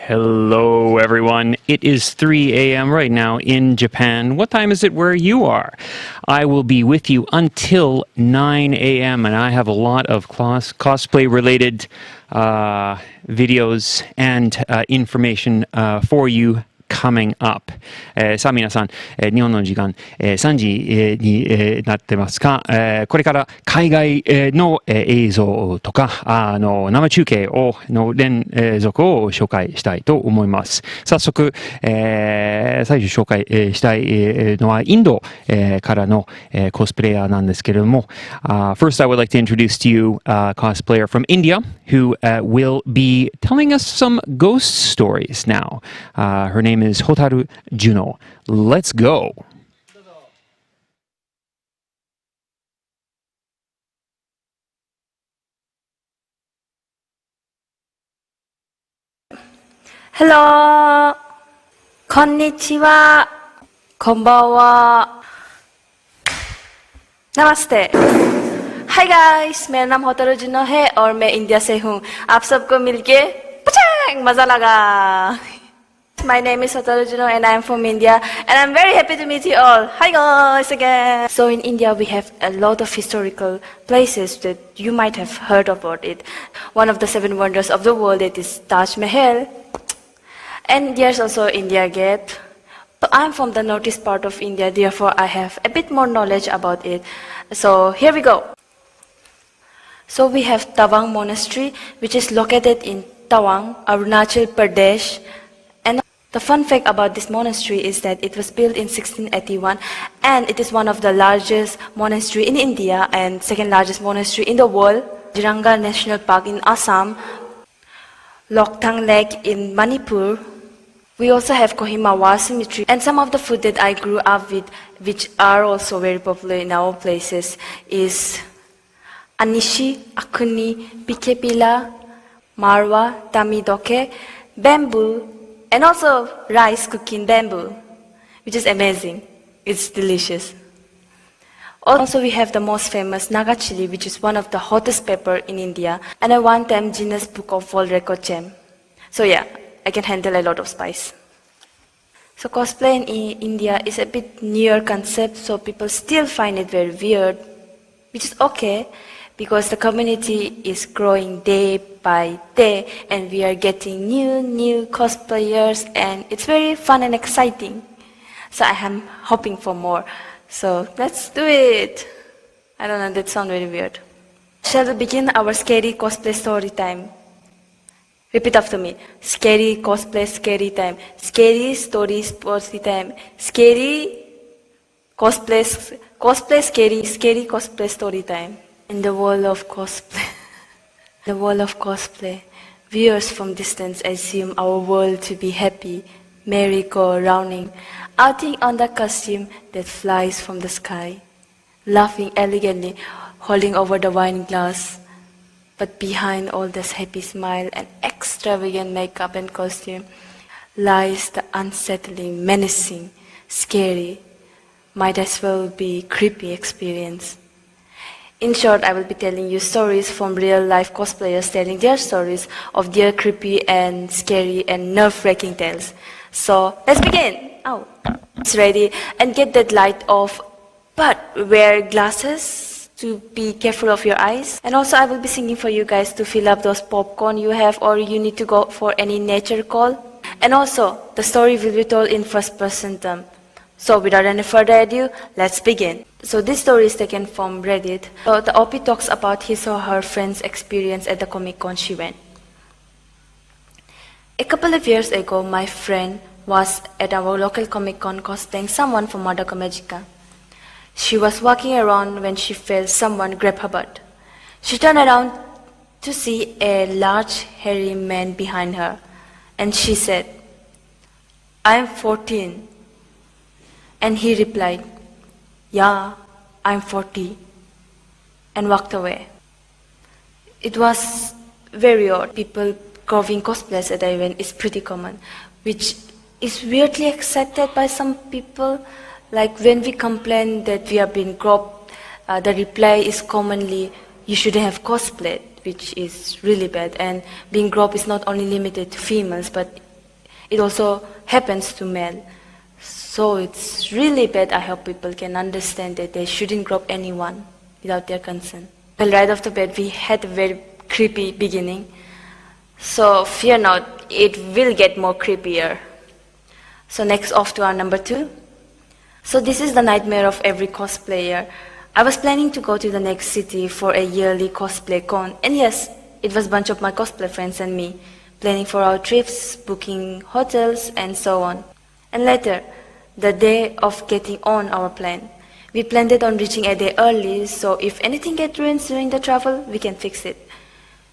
Hello, everyone. It is 3 a.m. right now in Japan. What time is it where you are? I will be with you until 9 a.m. and I have a lot of cosplay-related videos and information for you coming up. さあ皆さん、日本の時間、3時になってますが、これから海外の映像とか生中継の連続を紹介したいと思います。早速、最初紹介したいのはインドからのコスプレイヤーなんですけれども、First I would like to introduce to you a cosplayer from India who will be telling us some ghost stories now. Her name is Hotaru Juno. Let's go. Hello. Konnichiwa. Konbanwa. Namaste. Hi guys, मेरा नाम होतारू जुनो है और मैं India से हूँ. आप सबको मिलके पचांग मजा लगा. My name is Hotaru Juno and I am from India and I'm very happy to meet you all. Hi guys again. So in India we have a lot of historical places that you might have heard about it. One of the 7 wonders of the world, it is Taj Mahal. And there's also India Gate. But I'm from the northeast part of India, therefore I have a bit more knowledge about it. So here we go. So we have Tawang Monastery, which is located in Tawang, Arunachal Pradesh. And the fun fact about this monastery is that it was built in 1681 and it is one of the largest monastery in India and second largest monastery in the world. Jiranga National Park in Assam, Lokthang Lake in Manipur. We also have Kohima War Cemetery and some of the food that I grew up with, which are also very popular in our places, is Anishi, Akuni, Pikepila, Marwa, Tamidoke, bamboo, and also rice cooked in bamboo, which is amazing. It's delicious. Also, we have the most famous Naga chili, which is one of the hottest pepper in India, and a one-time Guinness Book of World Record gem. So yeah, I can handle a lot of spice. So cosplay in India is a bit newer concept, so people still find it very weird, which is okay, because the community is growing day by day and we are getting new cosplayers and it's very fun and exciting. So I am hoping for more. So let's do it. I don't know, that sounds very weird. Shall we begin our scary cosplay story time? Repeat after me. Scary cosplay scary time. Scary story story time. Scary cosplay scary cosplay story time. In the world of cosplay, viewers from distance assume our world to be happy, merry-go-rounding, outing on the costume that flies from the sky, laughing elegantly, holding over the wine glass. But behind all this happy smile and extravagant makeup and costume lies the unsettling, menacing, scary, might as well be creepy experience. In short, I will be telling you stories from real-life cosplayers telling their stories of their creepy and scary and nerve-wracking tales. So, let's begin! Oh, it's ready. And get that light off, but wear glasses to be careful of your eyes. And also, I will be singing for you guys to fill up those popcorn you have or you need to go for any nature call. And also, the story will be told in first-person term. So without any further ado, let's begin. So this story is taken from Reddit. So the OP talks about his or her friend's experience at the Comic-Con she went. A couple of years ago, my friend was at our local Comic-Con cosplaying someone from Madaka Magica. She was walking around when she felt someone grab her butt. She turned around to see a large hairy man behind her, and she said, "I'm 14. And he replied, "Yeah, I'm 40, and walked away. It was very odd. People groping cosplays at the event is pretty common, which is weirdly accepted by some people. Like when we complain that we are being groped, the reply is commonly, "You shouldn't have cosplayed," which is really bad. And being groped is not only limited to females, but It also happens to male. So it's really bad. I hope people can understand that they shouldn't grope anyone without their consent. Well, right off the bat, we had a very creepy beginning. So fear not, it will get more creepier. So next off to our number 2. So this is the nightmare of every cosplayer. I was planning to go to the next city for a yearly cosplay con. And yes, it was a bunch of my cosplay friends and me, planning for our trips, booking hotels, and so on. And later, the day of getting on our plane, we planned it on reaching a day early, so if anything gets ruined during the travel, we can fix it.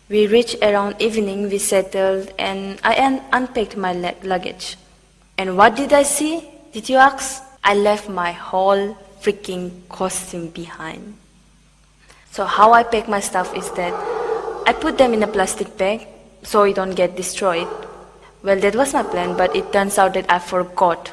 We reached around evening, we settled, and I unpacked my luggage. And what did I see? Did you ask? I left my whole freaking costume behind. So how I pack my stuff is that I put them in a plastic bag so it don't get destroyed. Well, that was my plan, but it turns out that I forgot.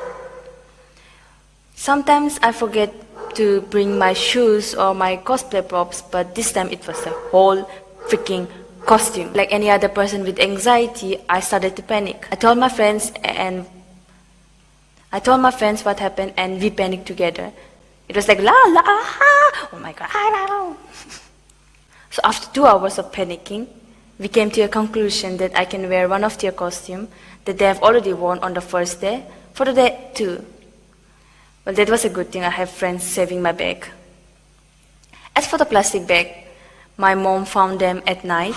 Sometimes I forget to bring my shoes or my cosplay props, but this time it was a whole freaking costume. Like any other person with anxiety, I started to panic. I told my friends what happened, and we panicked together. It was like la la ah, oh my god. So after 2 hours of panicking, we came to a conclusion that I can wear one of their costumes that they have already worn on the first day for the day 2. Well, that was a good thing. I have friends saving my bag. As for the plastic bag, my mom found them at night,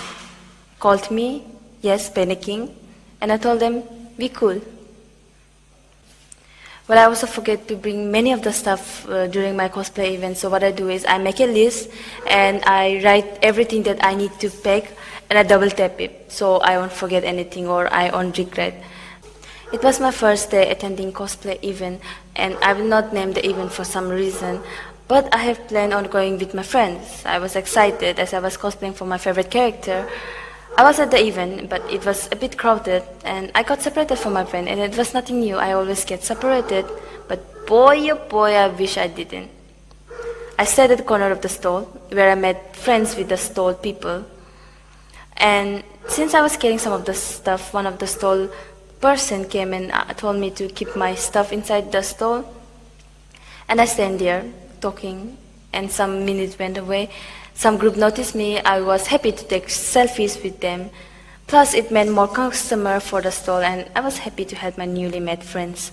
called me, yes, panicking, and I told them, be cool. Well, I also forget to bring many of the stuff during my cosplay event, so what I do is I make a list and I write everything that I need to pack and I double tap it so I won't forget anything or I won't regret. It was my first day attending cosplay event, and I will not name the event for some reason, but I have planned on going with my friends. I was excited as I was cosplaying for my favorite character. I was at the event, but it was a bit crowded, and I got separated from my friend, and it was nothing new. I always get separated, but boy, oh boy, I wish I didn't. I sat at the corner of the stall, where I met friends with the stall people, and since I was carrying some of the stuff, one of the stall person came and told me to keep my stuff inside the stall, and I stand there talking, and some minutes went away. Some group noticed me. I was happy to take selfies with them. Plus, it meant more customer for the stall, and I was happy to have my newly met friends.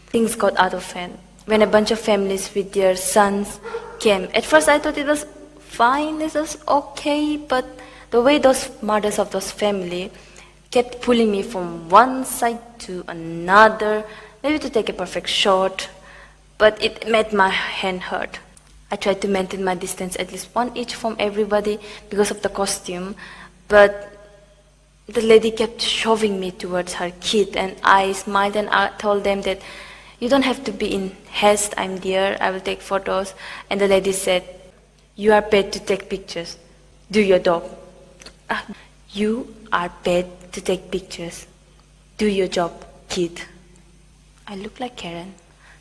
Things got out of hand when a bunch of families with their sons came. At first, I thought it was fine, it was okay, but the way those mothers of those family kept pulling me from one side to another, maybe to take a perfect shot, but it made my hand hurt. I tried to maintain my distance, at least one each from everybody because of the costume, but the lady kept shoving me towards her kid, and I smiled and I told them that you don't have to be in haste, I'm there, I will take photos. And the lady said, you are paid to take pictures, do your job. You are paid to take pictures, do your job, kid. I look like Karen.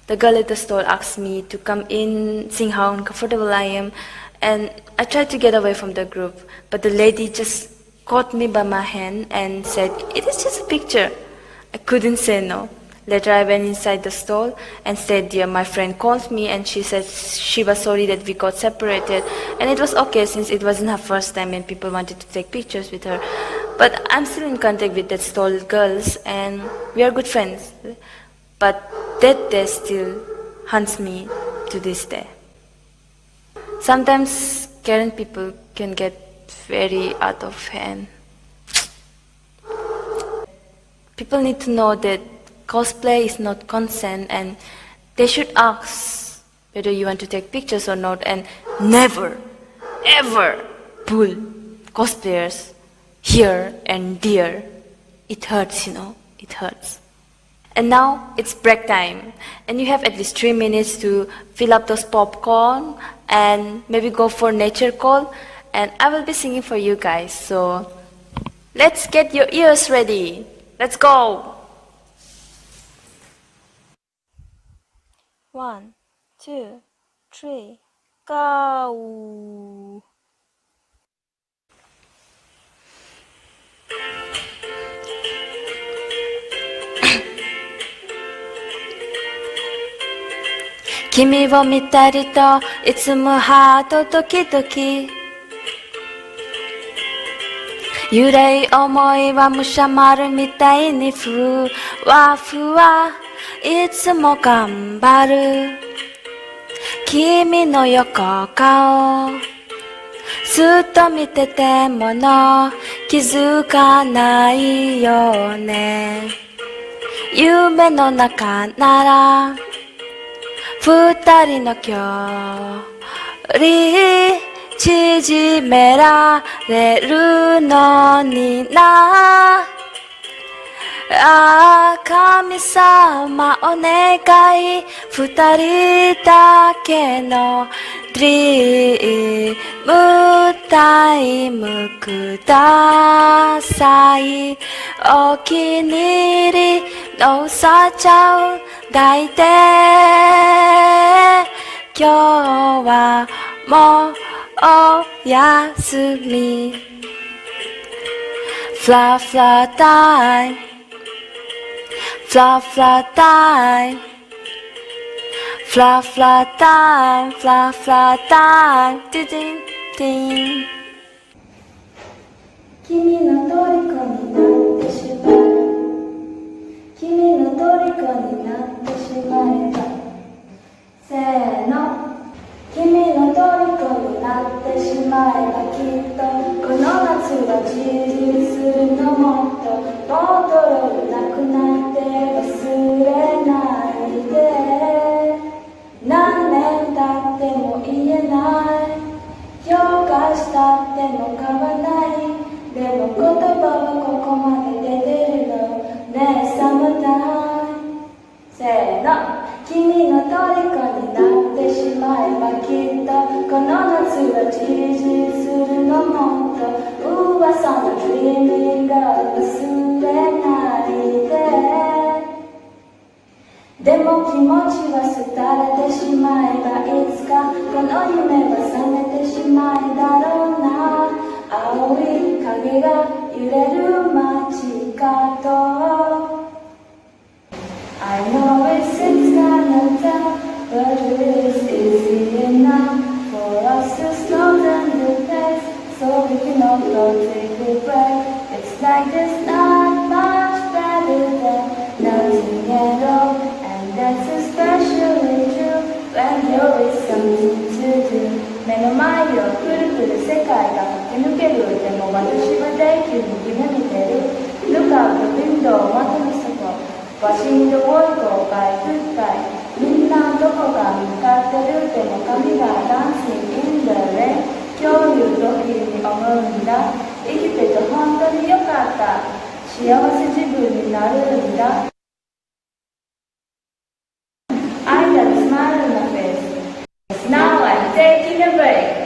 The girl at the store asked me to come in, seeing how uncomfortable I am, and I tried to get away from the group, but the lady just caught me by my hand and said, it is just a picture. I couldn't say no. Later I went inside the stall and stayed there. My friend called me and she said she was sorry that we got separated, and it was okay since it wasn't her first time and people wanted to take pictures with her. But I'm still in contact with that stall girls and we are good friends. But that day still haunts me to this day. Sometimes Karen people can get very out of hand. People need to know that cosplay is not consent, and they should ask whether you want to take pictures or not, and never, ever pull cosplayers here and there. It hurts, you know, it hurts. And now it's break time, and you have at least 3 minutes to fill up those popcorn and maybe go for nature call, and I will be singing for you guys, so let's get your ears ready. Let's go! 1, 2, 3, go! 君を見たりといつもハートドキドキ揺れ思いはむしゃ丸みたいにふわふわいつも頑張る君の横顔ずっと見ててもの気づかないよね夢の中なら二人の距離縮められるのにな神様お願い二人だけのドリームタイムくださいお気に入りのさちゃん抱いて今日はもうおやすみ Fla fla time Fla fla time Fla fla time Fla fla time ティティンティン君の虜になってしまう君の虜になってしまえばせーの君の虜になってしまえばきっとこの夏は充実するのもっとボトルなくなって忘れないで何年経っても言えない評価したっても買わないでも言葉はここまで出てるのねえサムタイムせーの君の虜になってしまえばきっとこの夏は充実するのもっと噂のドリーミング忘れないででも気持ちは廃れてしまえばいつかこの夢は覚めてしまえだろうな青い影が揺れる街角I know it's kind of tough, but it is easy enough for us to slow down the pace, so we can all go take a break. It's like there's not much better than nothing at all, and that's especially true when there is something to do. 目の前をくるくる世界が駆け抜けるでも私は大気に夢見てる Look out the window 窓の外Watching the world go by goodbye みんなどこが向かってるでも髪が dancing in the rain 今日いう時に思うんだ生きてて本当によかった幸せ自分になるんだ I got a smile on my face Now I'm taking a break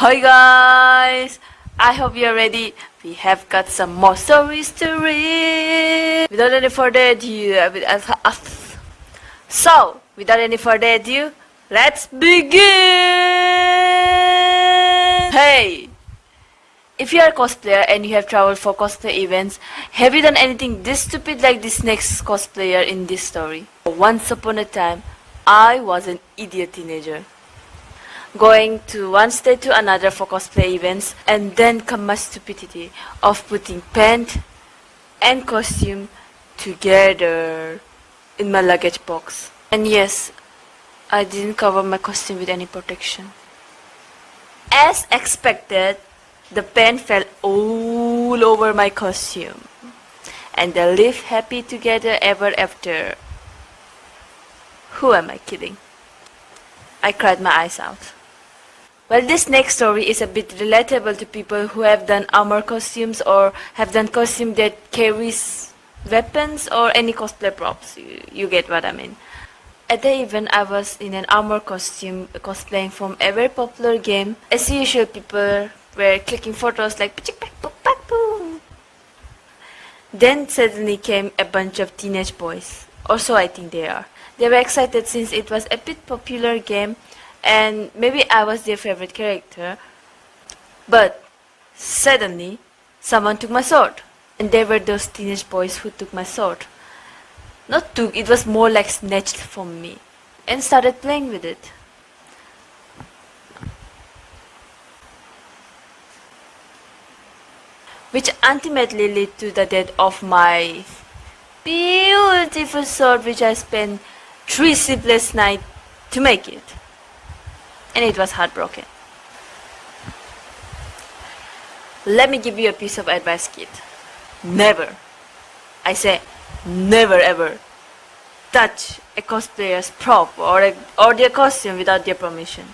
Hi guys! I hope you're ready. We have got some more stories to read. Without any further ado, let's begin! Hey! If you are a cosplayer and you have traveled for cosplay events, have you done anything this stupid like this next cosplayer in this story? Once upon a time, I was an idiot teenager. Going to one state to another for cosplay events, and then come my stupidity of putting pant and costume together in my luggage box. And yes, I didn't cover my costume with any protection. As expected, the pant fell all over my costume, and they lived happy together ever after. Who am I kidding? I cried my eyes out. Well, this next story is a bit relatable to people who have done armor costumes or have done costume that carries weapons or any cosplay props. You get what I mean. At the event, I was in an armor costume cosplaying from a very popular game. As usual, people were clicking photos like boom. Then suddenly came a bunch of teenage boys. Or so I think they are. They were excited since it was a bit popular game and maybe I was their favorite character. But suddenly, someone took my sword. And they were those teenage boys who took my sword. Not took, it was more like snatched from me and started playing with it. Which ultimately led to the death of my beautiful sword, which I spent 3 sleepless nights to make it. And it was heartbroken. Let me give you a piece of advice, kid. Never, I say never ever, touch a cosplayer's prop or their costume without their permission.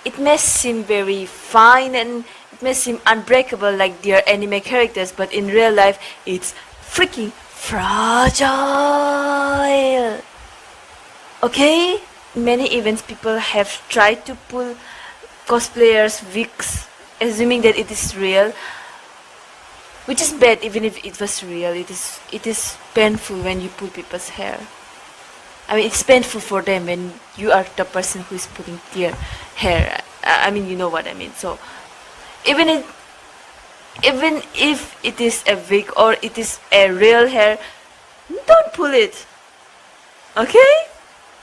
It may seem very fine and it may seem unbreakable like their anime characters, but in real life it's freaking fragile. Okay? In many events people have tried to pull cosplayers' wigs assuming that it is real, which is bad. Even if it was real, it is painful when you pull people's hair. I mean, it's painful for them when you are the person who is pulling their hair. I mean, you know what I mean. So even if it is a wig or it is a real hair, don't pull it. Okay?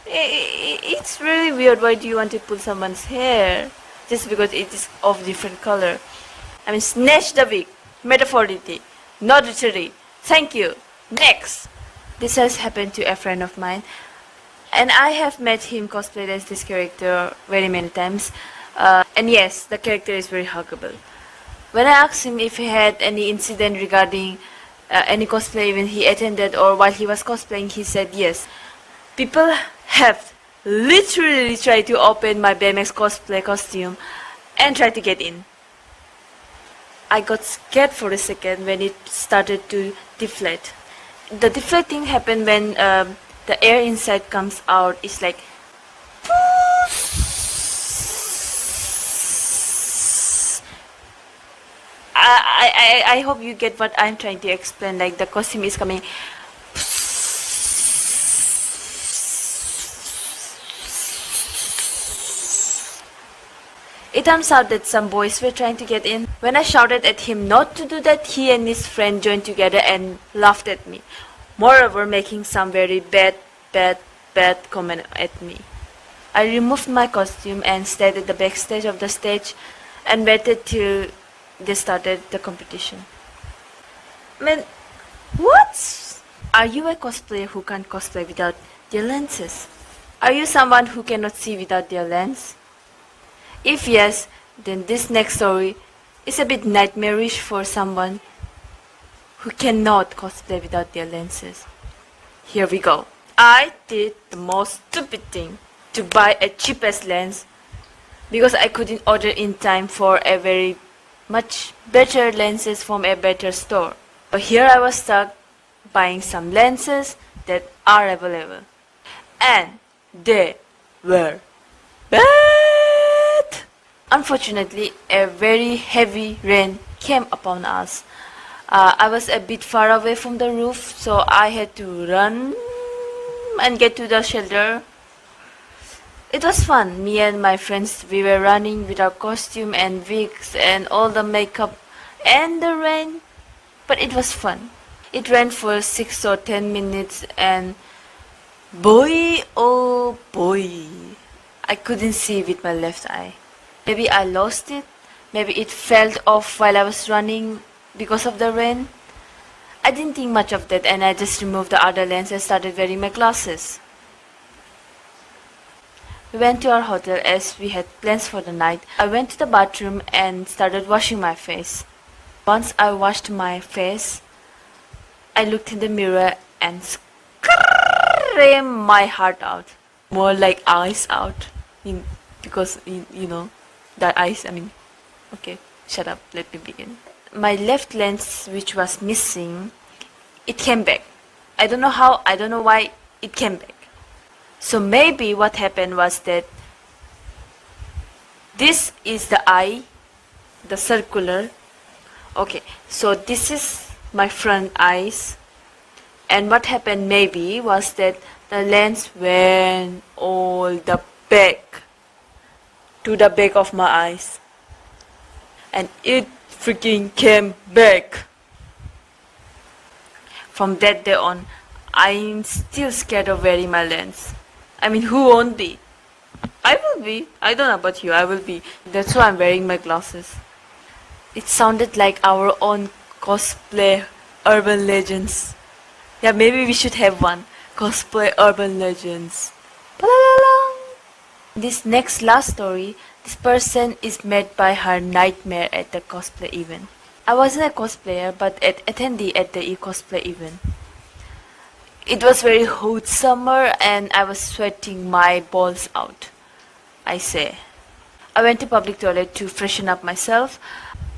It's really weird. Why do you want to pull someone's hair just because it is of different color? I mean, snatch the wig, metaphorically, not literally. Thank you. Next. This has happened to a friend of mine, and I have met him cosplayed as this character very many times. And yes, the character is very huggable. When I asked him if he had any incident regarding any cosplay event he attended or while he was cosplaying, he said yes. People have literally tried to open my BMX cosplay costume and tried to get in. I got scared for a second when it started to deflate. The deflating happened when the air inside comes out. It's like I hope you get what I'm trying to explain. Like the costume is coming. It turns out that some boys were trying to get in. When I shouted at him not to do that, he and his friend joined together and laughed at me. Moreover, making some very bad comment at me. I removed my costume and stayed at the backstage of the stage and waited till they started the competition. Man, what? Are you a cosplayer who can't cosplay without their lenses? Are you someone who cannot see without their lens? If yes, then this next story is a bit nightmarish for someone who cannot cosplay without their lenses. Here we go. I did the most stupid thing to buy a cheapest lens because I couldn't order in time for a very much better lenses from a better store. So here I was stuck buying some lenses that are available, and they were bad. Unfortunately, a very heavy rain came upon us. I was a bit far away from the roof, so I had to run and get to the shelter. It was fun. Me and my friends, we were running with our costume and wigs and all the makeup and the rain, but it was fun. It ran for 6 or 10 minutes and boy oh boy, I couldn't see with my left eye. Maybe I lost it, maybe it fell off while I was running because of the rain. I didn't think much of that and I just removed the other lens and started wearing my glasses. We went to our hotel as we had plans for the night. I went to the bathroom and started washing my face. Once I washed my face, I looked in the mirror and screamed my heart out. More like eyes out. Because, you know, the eyes, okay, shut up, let me begin. My left lens, which was missing, it came back. I don't know how, I don't know why it came back. So maybe what happened was that this is the eye, the circular. Okay, so this is my front eyes. And what happened maybe was that the lens went all the back to the back of my eyes. And it freaking came back. from that day on, I'm still scared of wearing my lens. I mean, who won't be? I will be. I don't know about you, I will be. That's why I'm wearing my glasses. It sounded like our own cosplay urban legends. Yeah, maybe we should have one. Cosplay urban legends. Ba-la-la-la. This next last story, this person is met by her nightmare at the cosplay event. I wasn't a cosplayer, but an attendee at the cosplay event. It was very hot summer and I was sweating my balls out, I say. I went to public toilet to freshen up myself.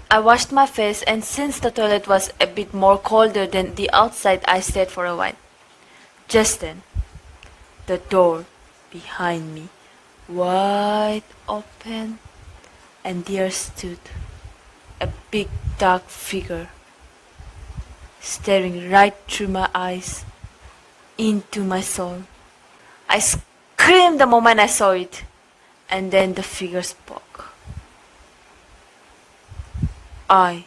I washed my face and since the toilet was a bit more colder than the outside, I stayed for a while. Just then, the door behind me wide open and there stood a big dark figure staring right through my eyes into my soul. I screamed the moment I saw it and then the figure spoke. I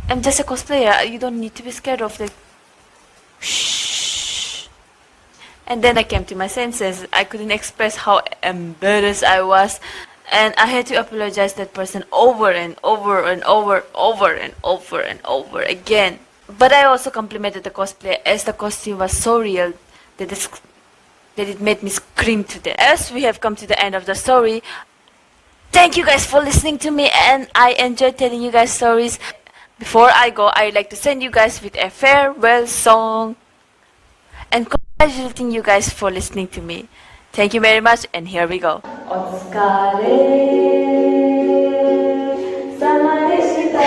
am just a cosplayer. You don't need to be scared of the shh. And then I came to my senses. I couldn't express how embarrassed I was and I had to apologize to that person over and over and over and over again. But I also complimented the cosplayer as the costume was so real that it made me scream to death. As we have come to the end of the story, thank you guys for listening to me and I enjoyed telling you guys stories. Before I go, I'd like to send you guys with a farewell song and congratulating you guys for listening to me. Thank you very much and here we go. お疲れ様でした。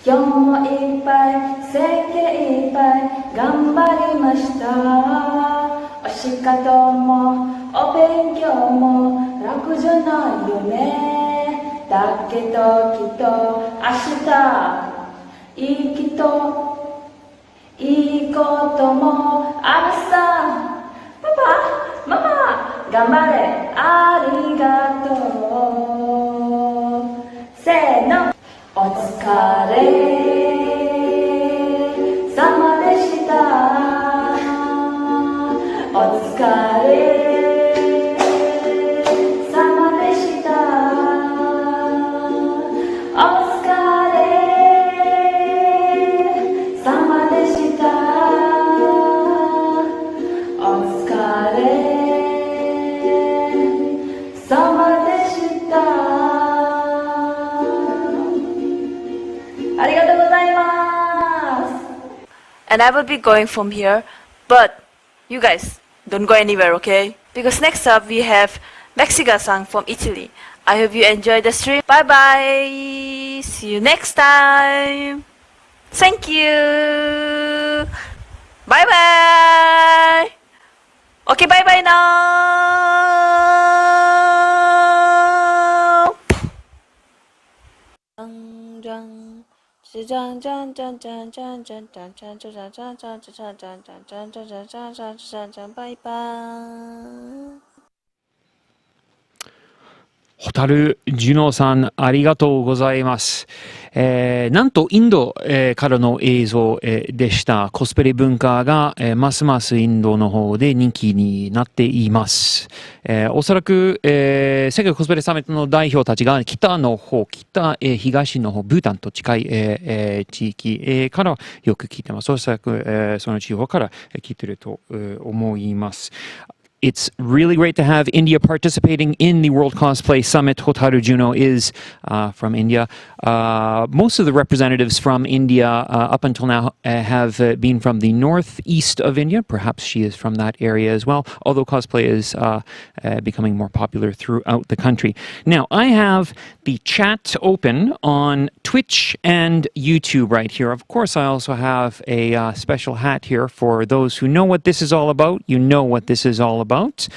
今日もいっぱい精一杯頑張りました。お仕方もお勉強も楽じゃないよね。だけどきっと明日きっといいこともあるさ。パパ、ママ、頑張れ、ありがとう。せーの。お疲れ様でした。お疲れ様でした。お疲れ様でした。お疲れ様でした。And I will be going from here, but you guys don't go anywhere, okay? Because next up we have Mexica-san from Italy. I hope you enjoyed the stream. Bye bye. See you next time. Thank you. Bye bye. Okay, bye bye now. バイバーイ。蛍ジュノさん、ありがとうございます。なんとインド、からの映像、でした。コスプレ文化が、ますますインドの方で人気になっています。おそらく、世界コスプレサミットの代表たちが北、東の方、ブータンと近い、地域、からよく聞いてます。おそらく、その地方から聞いていると、思います。It's really great to have India participating in the World Cosplay Summit. Hotaru Juno is from India. Most of the representatives from India up until now have been from the northeast of India. Perhaps she is from that area as well, although cosplay is becoming more popular throughout the country. Now, I have the chat open on Twitch and YouTube right here. Of course, I also have a special hat here for those who know what this is all about. You know what this is all about. about.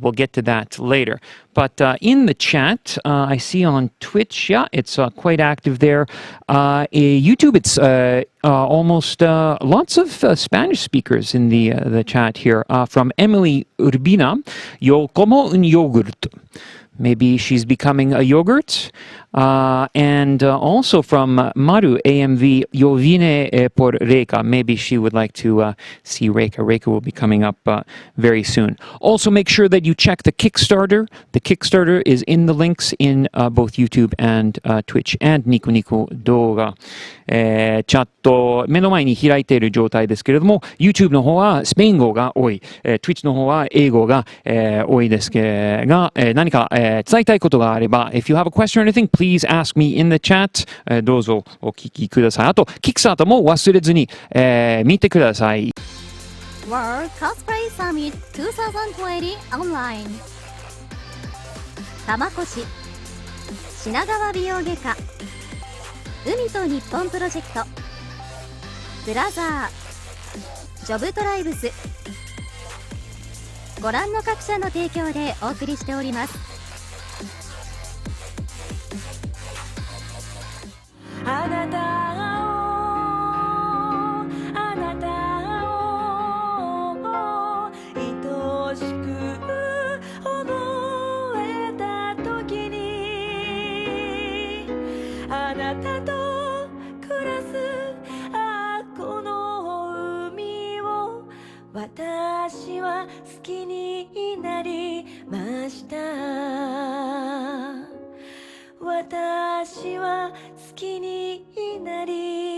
We'll get to that later. But in the chat, I see on Twitch, yeah, it's quite active there. YouTube, it's almost lots of Spanish speakers in the chat here. From Emily Urbina, yo como un yogurt. Maybe she's becoming a yogurt. And also from Maru AMV, yo vine por Reika. Maybe she would like to see Reika. Reika will be coming up very soon. Also, make sure that you check the Kickstarter. The Kickstarter is in the links in both YouTube and Twitch and Nico Nico 動画。チャット目の前に開いている状態ですけれども、YouTube の方はスペイン語が多い、Twitch の方は英語が、多いですが、何か、伝えたいことがあれば、If you have a question or anything, please ask me in the chat. どうぞお聞きください。あと、KickStarter も忘れずに、見てください。World Cosplay Summit 2020 ONLINE 玉越品川美容外科海と日本プロジェクトブラザージョブトライブスご覧の各社の提供でお送りしております。あなたを愛しく思えた時にあなたと暮らすこの海を私は好きになりました。私は好きになり